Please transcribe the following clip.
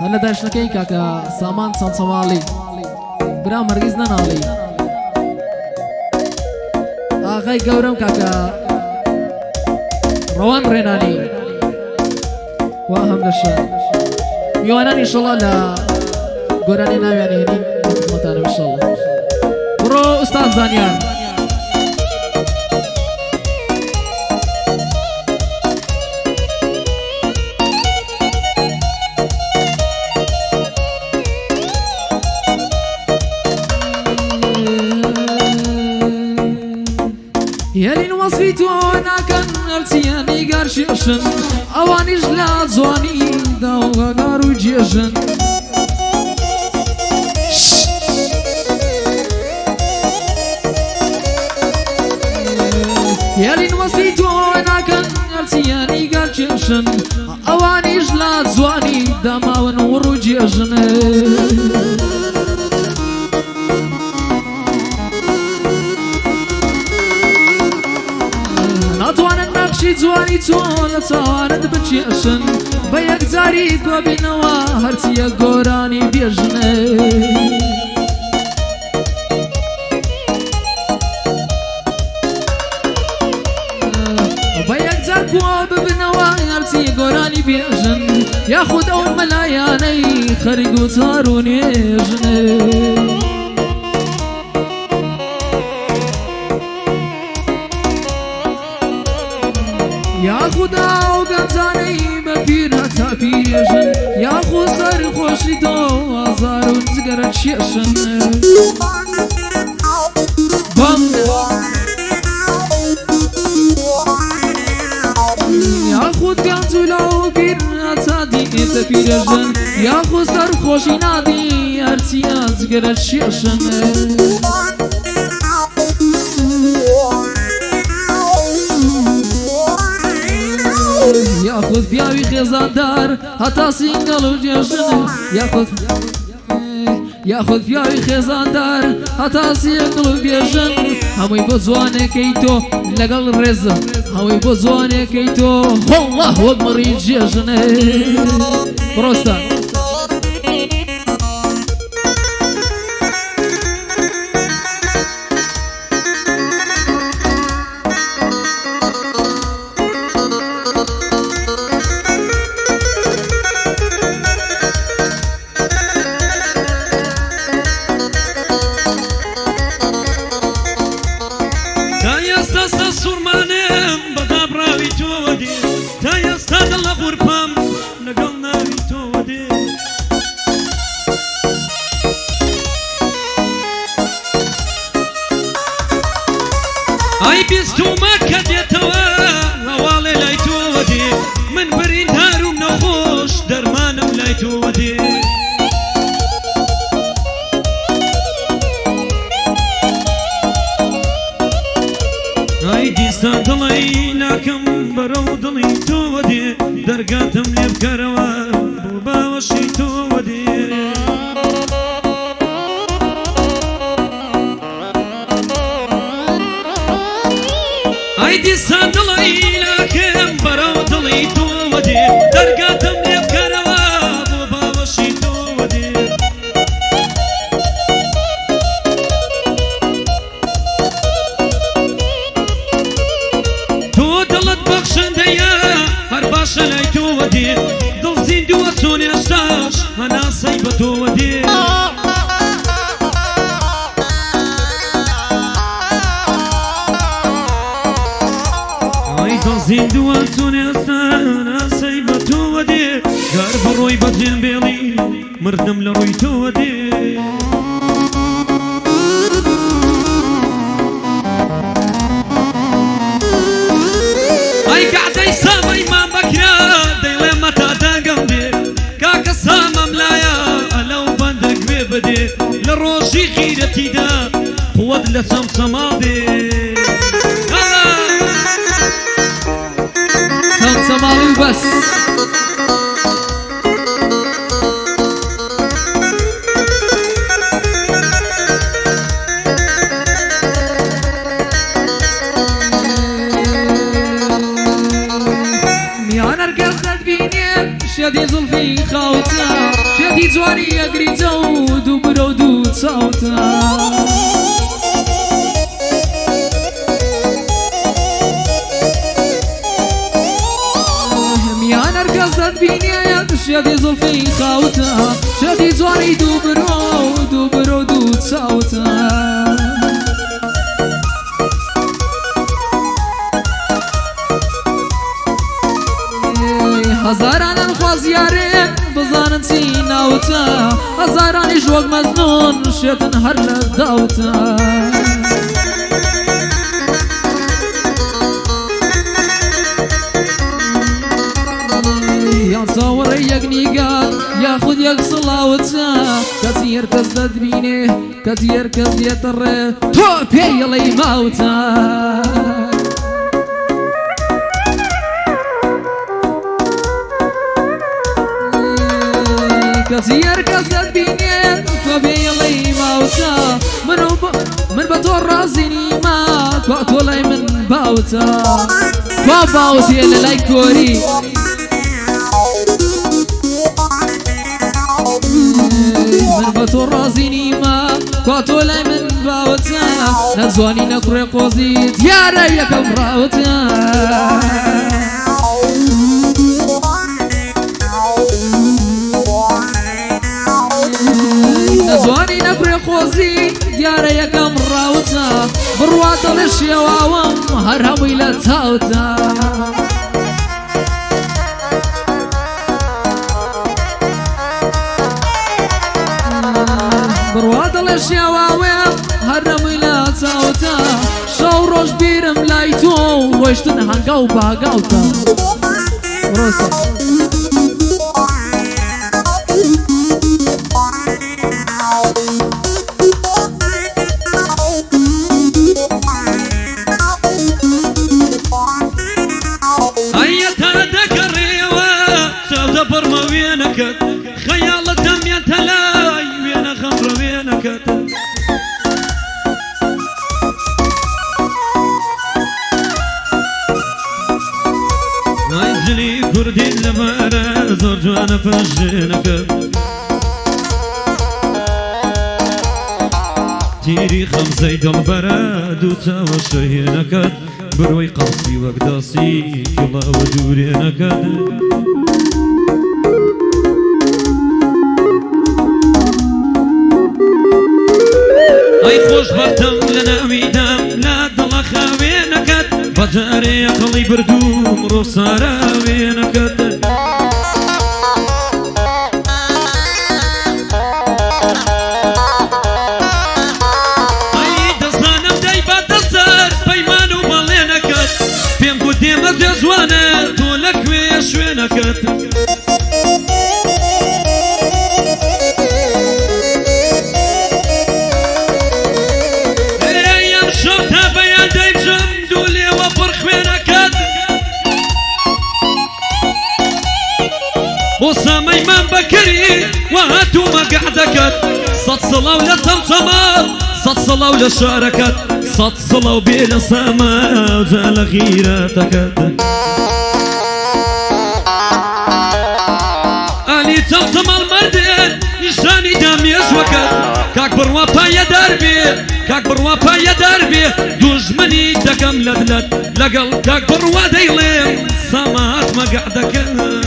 هلا داشنكي كاكا سامان سان صومالي برا مركز نانالي آخاي قورم كاكا روان ريناني واهم دشا يواناني إن شاء الله لا قراني ناوياني هني متانا إن شاء الله برو أستاذ زانيان يالين وصفيتو انا كان ارتياني قرشيشن اواني جلا زواني داوغا قارو جيشن يالين وصفيتو انا كان ارتياني قرشيشن اواني جلا زواني داما ونورو جيشن نقشي جواني تون صارت بتشيشن بيك زاري وبينوا هرتي قوراني بيجني بيك زارك وبينوا هرتي قوراني بيجن ياخد اول ملاياني خرج وصاروني يجني يا خدا وقنزاني بفيرها تابيشن يا خسر خوشي دو آزار ونزقرت شيشن بام يا خد قنزولا وفيرها تادي تابيشن يا خسر خوشي نادي ارتي ازقرت شيشن ياخذ بياوي خزاندار هتا سينجل وجيشن ياخذ بياوي خزاندار هتا سينجل وجيشن همي بزوانه كيتو لقل رزا همي بزوانه كيتو الله وقمر يجيشن بروستا اي بيستو ما كديتوا هوالي لايتو ودي من برين دارو منخوش درمانم لايتو ودي اي ديستا دلي لكم برو دلي تو ودي درقاتم لبكروا بوبا وشيتو ودي ايدي صدلي لكن برو دلي تو ودي درقاتم لبكروا بوبا وشيتو ودي تو دلت بخشن ديا هرباش لايتو ودي دل زين دواتوني اشتاش انا صيبتو ودي زندو التوني أستانا سيبتو ودي قارب روي بدين بيلي مردم لرويتو ودي أي قاعدة يسامي ما بكرا ديلي متى داقم دي كاكا ساما ملايا ألو بندق بيبدي لروشي غيرتي دا قواد لسمسمادي صومالي بس ميان ارقص بيني شدي زلفي خوتا جوانی یەگریتە و دوو برە و دوو چاوتە هەمیان هەرکەس دەتبینێت شێتی زوڵفی خاوتە شێتی جوانی دوو برە و دوو برە و دوو چاوتە هەزارانن خوازیارێن بزانن چی ناوتە هەزارانیش وەک مەزنون شێتن هەر لە داوتە یان چاوەڕێ یەک نیگات یاخود یەک سڵاوتە کەچی هەرکەس دەتبینێ کەچی هەرکەس دێتەڕێ تۆ پێیەڵەی ماوتە کەسی هەرکەس دەتبینێت تۆ پێیەڵەی ماوتە من بە تۆ ڕازی نیمە توا تۆ لای من باوتە توا باوتێ لە لای کۆری من بە تۆ ڕازی نیمە توا تۆ لای من باوتە نەزوانی نەکوڕێ قۆزیت یارە یەکەم ڕاوتە نەزوانی نەکوڕێ قۆزی دیارە یەکەم ڕاوتە بڕواتە لە شێواوەم هەر هەمووی لە تاوتە بڕواتە لە شێواوەم هەر هەمووی لە تاوتە شەو ڕۆژ بیرم لای تۆ وەشتن هەنگا و باگاوتە ڕۆستە خيالت دم يتلاي وين خمر وينك عجلي كردي لمارا زور جوانا فجينك تيري خمسي دلبرا دوتا وشينك بروي قصي وقداسي كلا ودورينك اي خوش بختم لنا ميدام لا ضل خاوينكت بجاري قلي بردوم روسارا وينكت اي دستانم داي بدستر بيمان ومالينكت بين قديمك جزوانا طولك ويشوينكت وسامي من بكري وهاتو مقعدكت صد صلاة ولا طمطمة صد صلاة ولا شاركت صد صلاة وبيلا سما وجال غيرتك أني طمطم المردين نشاني دم يشوكت كاك بروا بايا دربي كاك بروا بايا دربي دجمني دكم لدلت لقل كاك بروا ديلين سمات مقعدك